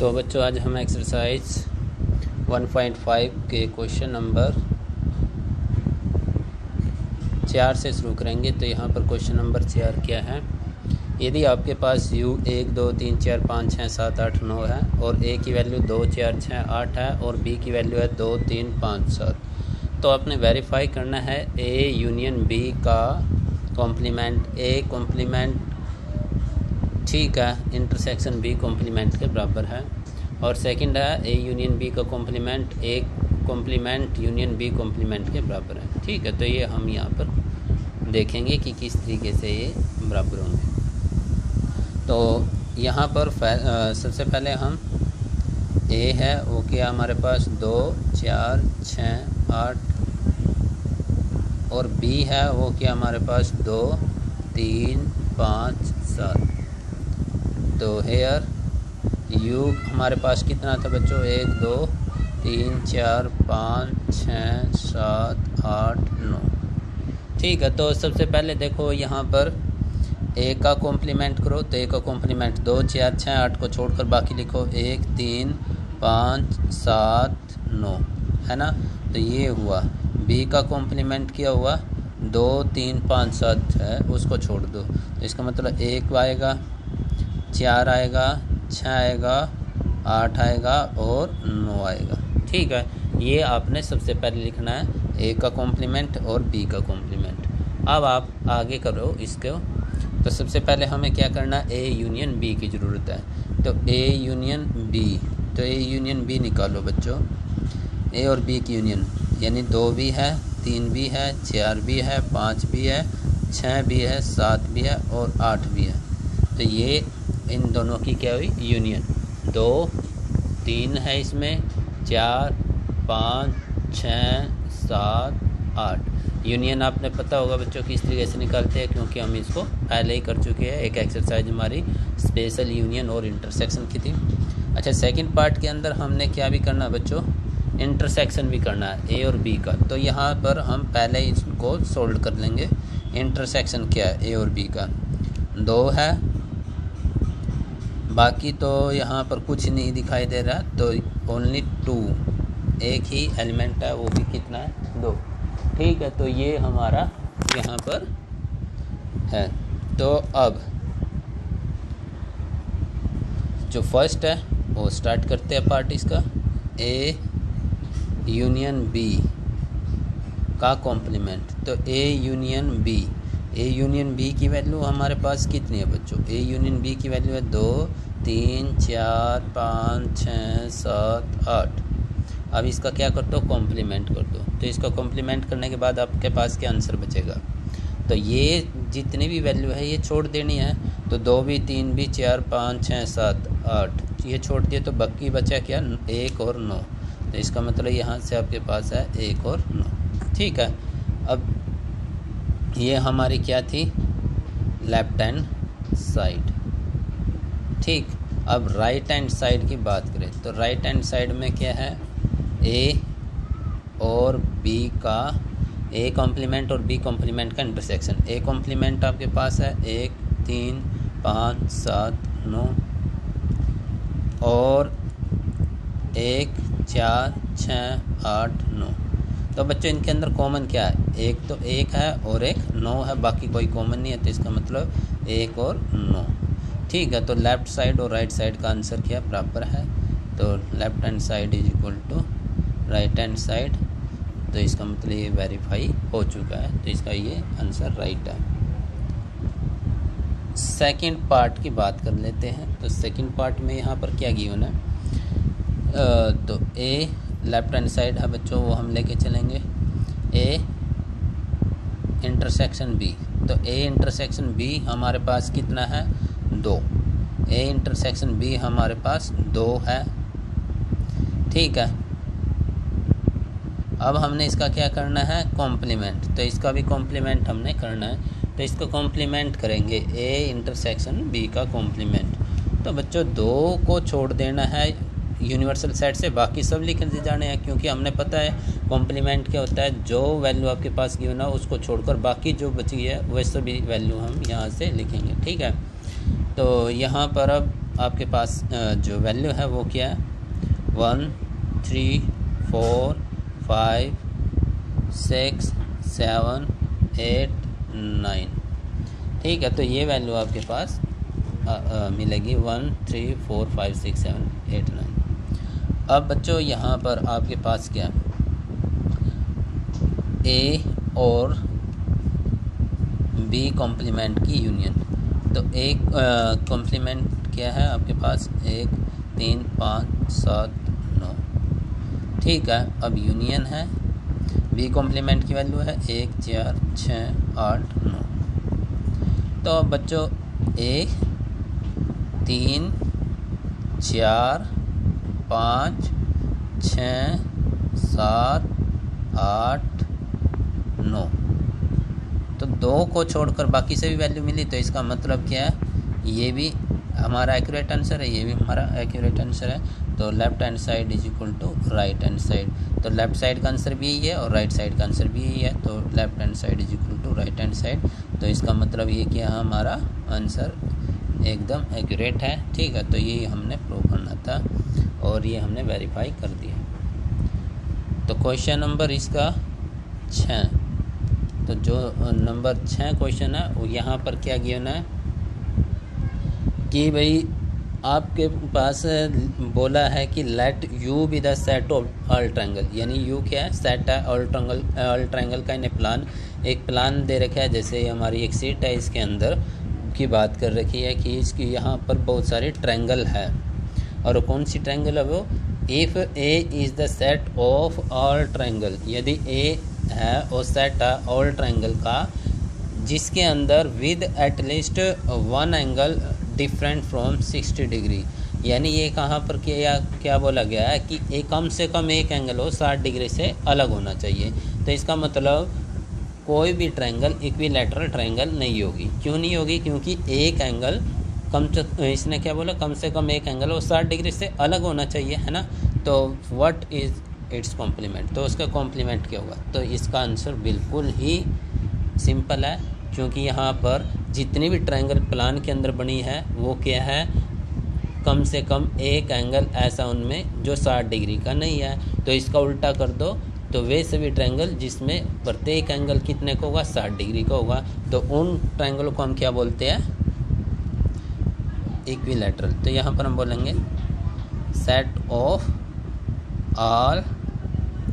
तो बच्चों आज हम एक्सरसाइज 1.5 के क्वेश्चन नंबर 4 से शुरू करेंगे। तो यहाँ पर क्वेश्चन नंबर 4 क्या है, यदि आपके पास u 1 2 3 4 5 6 7 8 9 है और a की वैल्यू 2 4 6 8 है और b की वैल्यू है 2 3 5 7, तो आपने वेरीफाई करना है a यूनियन b का कॉम्प्लीमेंट a कॉम्प्लीमेंट ठीक है इंटरसेक्शन b कॉम्प्लीमेंट के बराबर है, और सेकंड है a यूनियन b का complement a complement union b complement के बराबर है। ठीक है, तो ये हम यहाँ पर देखेंगे कि किस तरीके से ये बराबर होंगे। तो यहाँ पर सबसे पहले हम a है वो क्या हमारे पास 2 4 6 8 और b है वो क्या हमारे पास 2 3 5 7। तो हेयर u हमारे पास कितना था बच्चों 1 2 3 4 5 6 7 8 9। ठीक है, तो सबसे पहले देखो यहाँ पर a का कॉम्प्लीमेंट करो, तो a का कॉम्प्लीमेंट 2 4 6 8 को छोड़कर बाकी लिखो 1 3 5 7 9 है ना। तो ये हुआ। b का कॉम्प्लीमेंट क्या हुआ 2 3 5 7 है, उसको छोड़ दो, तो इसका मतलब 1 आएगा 4 आएगा 6 आएगा 8 आएगा और 9 आएगा। ठीक है, ये आपने सबसे पहले लिखना है a का कॉम्प्लीमेंट और b का कॉम्प्लीमेंट। अब आप आगे करो इसको। तो सबसे पहले हमें क्या करना है a यूनियन b की ज़रूरत है। तो a यूनियन b, तो a यूनियन b निकालो बच्चों। a और b की यूनियन यानी 2 भी है 3 भी है 4 भी है 5 भी है 6 भी है 7 भी है और 8 भी है। तो ये इन दोनों की क्या हुई यूनियन। 2 3 है इसमें 4 5 6 7 8। यूनियन आपने पता होगा बच्चों किस तरीके से निकालते हैं, क्योंकि हम इसको पहले ही कर चुके हैं। एक एक्सरसाइज हमारी स्पेशल यूनियन और इंटरसेक्शन की थी। अच्छा, सेकंड पार्ट के अंदर हमने क्या भी करना है बच्चों, इंटरसेक्शन भी करना है a और b का। तो यहाँ पर हम पहले इसको सोल्व कर लेंगे। इंटरसेक्शन क्या है a और b का 2 है, बाकी तो यहाँ पर कुछ नहीं दिखाई दे रहा, तो ओनली 2 एक ही एलिमेंट है, वो भी कितना है 2। ठीक है, तो ये हमारा यहाँ पर है। तो अब जो फर्स्ट है वो स्टार्ट करते हैं पार्ट इसका। a यूनियन b का कॉम्प्लीमेंट। तो a यूनियन b की वैल्यू हमारे पास कितनी है बच्चों, a यूनियन b की वैल्यू है 2 3 4 5 6 7 8। अब इसका क्या कर दो कॉम्प्लीमेंट कर दो। तो इसका कॉम्प्लीमेंट करने के बाद आपके पास क्या आंसर बचेगा। तो ये जितनी भी वैल्यू है ये छोड़ देनी है। तो 2 भी 3 भी 4 5 6 7 8 ये छोड़ दिए, तो बाकी बचा क्या 1 और 9। तो इसका मतलब यहाँ से आपके पास है 1 और 9। ठीक है, अब ये हमारी क्या थी लेफ्ट हैंड साइड। ठीक, अब राइट हैंड साइड की बात करें तो राइट हैंड साइड में क्या है a और b का a कॉम्प्लीमेंट और b कॉम्प्लीमेंट का इंटरसेक्शन। a कॉम्प्लीमेंट आपके पास है 1 3 5 7 9 और 1 4 6 8 9। तो बच्चों इनके अंदर कॉमन क्या है, एक तो 1 है और एक 9 है, बाकी कोई कॉमन नहीं है। तो इसका मतलब 1 और 9। ठीक है, तो लेफ़्ट साइड और राइट साइड का आंसर क्या बराबर है। तो left hand side is equal to right hand side. तो इसका मतलब ये वेरीफाई हो चुका है, तो इसका ये आंसर राइट है। सेकंड पार्ट की बात कर लेते हैं। तो सेकंड पार्ट में यहाँ पर क्या गिवन है, तो a लेफ्ट हैंड साइड है बच्चों, वो हम लेके चलेंगे a इंटरसेक्शन b। तो a इंटरसेक्शन b हमारे पास कितना है 2। a इंटरसेक्शन b हमारे पास 2 है। ठीक है, अब हमने इसका क्या करना है कॉम्प्लीमेंट। तो इसका भी कॉम्प्लीमेंट हमने करना है। तो इसको कॉम्प्लीमेंट करेंगे a इंटरसेक्शन b का कॉम्प्लीमेंट। तो बच्चों 2 को छोड़ देना है यूनिवर्सल सेट से, बाकी सब लिख जाने हैं, क्योंकि हमने पता है कॉम्प्लीमेंट क्या होता है, जो वैल्यू आपके पास गिवन है उसको छोड़कर बाकी जो बची है वह सभी वैल्यू हम यहाँ से लिखेंगे। ठीक है, तो यहाँ पर अब आपके पास जो वैल्यू है वो क्या है 1 3 4 5 6 7 8 9। ठीक है, तो ये वैल्यू आपके पास मिलेगी 1 3 4 5 6 7 8 9। अब बच्चों यहाँ पर आपके पास क्या ए और बी कॉम्प्लीमेंट की यूनियन। तो एक कॉम्प्लीमेंट क्या है आपके पास 1 3 5 7 9। ठीक है, अब यूनियन है बी कॉम्प्लीमेंट की वैल्यू है 1 4 6 8 9। तो बच्चों ए 3 4 5 6 7 8 9। तो 2 को छोड़कर बाकी से भी वैल्यू मिली, तो इसका मतलब क्या है ये भी हमारा एक्यूरेट आंसर है, ये भी हमारा एक्यूरेट आंसर है। तो left hand side is equal to right hand side. तो लेफ्ट साइड का आंसर भी यही है और राइट साइड का आंसर भी यही है। तो left hand side is equal to right hand side. तो इसका मतलब ये कि हमारा आंसर एकदम एक्यूरेट है। ठीक है, तो यही हमने प्रूव करना था और ये हमने वेरीफाई कर दिया। तो क्वेश्चन नंबर इसका 6। तो जो नंबर 6 क्वेश्चन है वो यहाँ पर क्या गिवन है कि भाई आपके पास बोला है कि let you be the set of all triangle, यानी यू क्या है सेट है ऑल ट्रायंगल का इन प्लान। एक प्लान दे रखा है, जैसे हमारी एक सीट है इसके अंदर की बात कर रखी है कि इसकी यहाँ पर बहुत सारे ट्रायंगल है और कौन सी ट्रायंगल है वो if A is the set of all triangle, यदि ए है और सेट है ऑल ट्रायंगल का जिसके अंदर with at least 1 angle different from 60 degree, यानी ये कहाँ पर क्या बोला गया है कि एक कम से कम एक एंगल हो 60 डिग्री से अलग होना चाहिए। तो इसका मतलब कोई भी ट्रायंगल इक्विलैटरल ट्रायंगल नहीं होगी। क्यों नहीं होगी? क्योंकि एक एंगल इसने क्या बोला कम से कम एक एंगल हो 60 डिग्री से अलग होना चाहिए, है ना। तो व्हाट इज़ इट्स कॉम्प्लीमेंट, तो उसका कॉम्प्लीमेंट क्या होगा? तो इसका आंसर बिल्कुल ही सिंपल है, क्योंकि यहाँ पर जितनी भी ट्रायंगल प्लान के अंदर बनी है वो क्या है कम से कम एक एंगल ऐसा उनमें जो 60 डिग्री का नहीं है। तो इसका उल्टा कर दो तो वे सभी ट्रायंगल जिसमें प्रत्येक एंगल कितने का होगा 60 डिग्री का होगा, तो उन ट्रायंगलों को हम क्या बोलते हैं इक्विलैटरल। तो यहाँ पर हम बोलेंगे set of all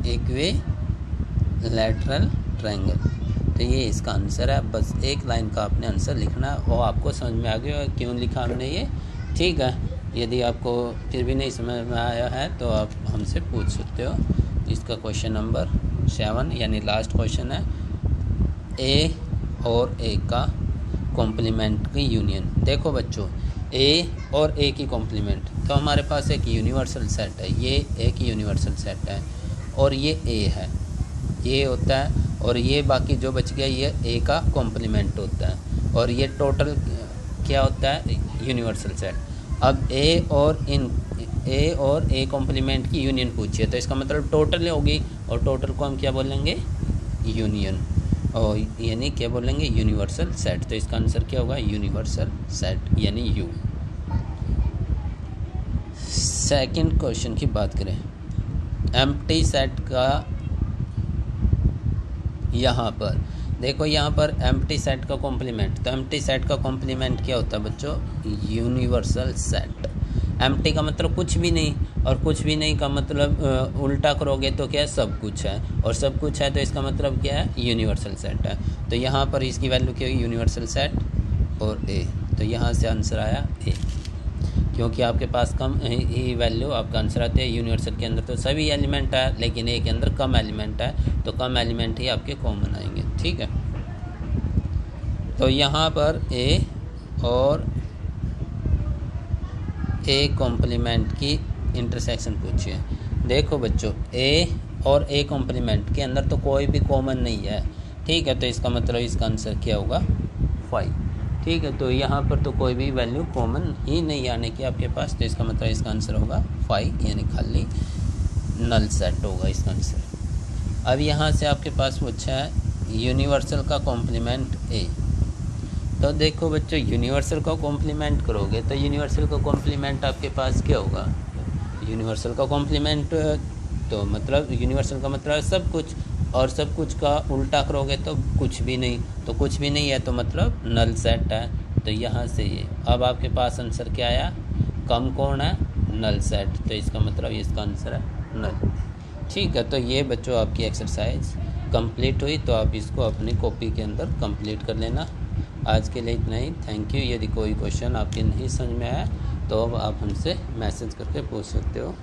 equilateral triangle. तो ये इसका आंसर है। बस एक लाइन का आपने आंसर लिखना है, वो आपको समझ में आ गया क्यों लिखा हमने ये, ठीक है। यदि आपको फिर भी नहीं समझ में आया है तो आप हमसे पूछ सकते हो। इसका क्वेश्चन नंबर 7 यानी लास्ट क्वेश्चन है ए और ए का कॉम्प्लीमेंट की यूनियन। देखो बच्चों ए और ए की कॉम्प्लीमेंट, तो हमारे पास एक यूनिवर्सल सेट है, ये एक यूनिवर्सल सेट है और ये ए है, ये होता है और ये बाकी जो बच गया ये ए का कॉम्प्लीमेंट होता है और ये टोटल क्या होता है यूनिवर्सल सेट। अब ए और ए कॉम्प्लीमेंट की यूनियन पूछिए तो इसका मतलब टोटल होगी और टोटल को हम क्या बोलेंगे युनियन, और यानी क्या बोलेंगे यूनिवर्सल सेट। तो इसका आंसर क्या होगा यूनिवर्सल सेट यानी यू। सेकंड क्वेश्चन की बात करें एम्प्टी सेट का, यहाँ पर देखो यहाँ पर एम्प्टी सेट का कॉम्प्लीमेंट, तो एम्प्टी सेट का कॉम्प्लीमेंट क्या होता है बच्चों यूनिवर्सल सेट। एम्प्टी का मतलब कुछ भी नहीं और कुछ भी नहीं का मतलब उल्टा करोगे तो क्या है सब कुछ है और सब कुछ है तो इसका मतलब क्या है यूनिवर्सल सेट है। तो यहाँ पर इसकी वैल्यू क्या होगी यूनिवर्सल सेट और ए, तो यहाँ से आंसर आया ए, क्योंकि आपके पास कम ही वैल्यू आपका आंसर आते हैं। यूनिवर्सल के अंदर तो सभी एलिमेंट है लेकिन ए के अंदर कम एलिमेंट है, तो कम एलिमेंट ही आपके कॉमन आएंगे, ठीक है। तो यहाँ पर ए और ए कॉम्प्लीमेंट की इंटरसेक्शन पूछिए। देखो बच्चों ए और ए कॉम्प्लीमेंट के अंदर तो कोई भी कॉमन नहीं है, ठीक है। तो इसका मतलब इसका आंसर क्या होगा 5, ठीक है। तो यहाँ पर तो कोई भी वैल्यू कॉमन ही नहीं आने की आपके पास, तो इसका मतलब इसका आंसर होगा 5 यानी खाली नल सेट होगा इसका आंसर। अब यहाँ से आपके पास पूछा है यूनिवर्सल का कॉम्प्लीमेंट ए, तो देखो बच्चों, यूनिवर्सल को कॉम्प्लीमेंट करोगे तो यूनिवर्सल का कॉम्प्लीमेंट आपके पास क्या होगा? यूनिवर्सल का कॉम्प्लीमेंट तो मतलब यूनिवर्सल का मतलब सब कुछ, और सब कुछ का उल्टा करोगे तो कुछ भी नहीं, तो कुछ भी नहीं है तो मतलब नल सेट है। तो यहाँ से ये अब आपके पास आंसर क्या आया? कम कौन है? Null set. तो इसका मतलब इसका आंसर है नल। ठीक है, तो ये बच्चों आपकी एक्सरसाइज कंप्लीट हुई, तो आप इसको अपनी कॉपी के अंदर कंप्लीट कर लेना। आज के लिए इतना ही, थैंक यू। यदि कोई क्वेश्चन आपके नहीं समझ में आया तो अब आप हमसे मैसेज करके पूछ सकते हो।